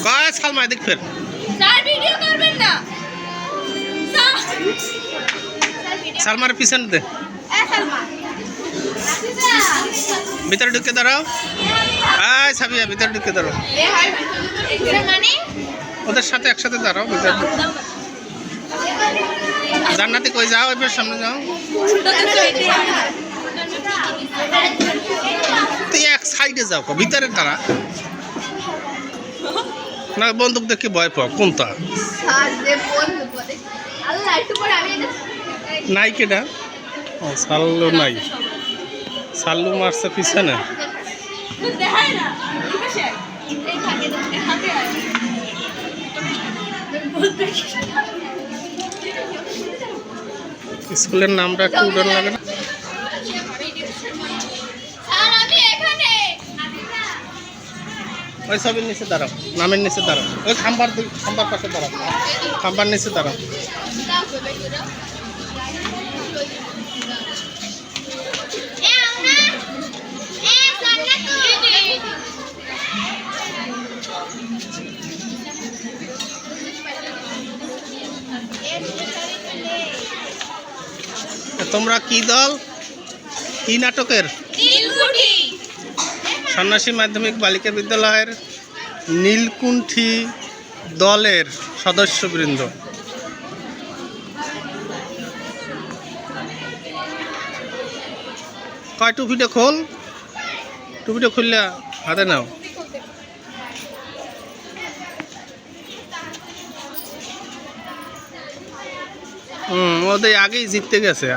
কয় সালমা দেখ ফের স্যার ভিডিও করবেন না সালমার পিছন দে সালমা ভিতরে ঢুকে দাঁড়াও আয় সাবিয়া ভিতরে ঢুকে দাঁড়াও মানে ওদের সাথে একসাথে দাঁড়াও ভিতরে জান্নাতি কই যাও এবার সামনে যাও তুই এক সাইডে যাও ভিতরে দাঁড়া না বন্দুক দেখে ভয় পাও কোনটা নাই কেটা ও সাল্লু নাই সাল্লু মারছে পিছনে স্কুলের নামটা একটু উড়ান লাগে না ওই সবের নিচে দাঁড়াও নামের নিচে দাঁড়াও ওই খাম্বার পাশে দাঁড়াও খাম্বার নিচে দাঁড়াও তোমরা কি দল কি নাটকের সন্ন্যাসী মাধ্যমিক বালিকা বিদ্যালয়ের নীলকুণ্ঠী দলের সদস্যবৃন্দ কয় টুপিটা খোল টুপিটা খুললে হাতে নাও ওদের আগেই জিততে গেছে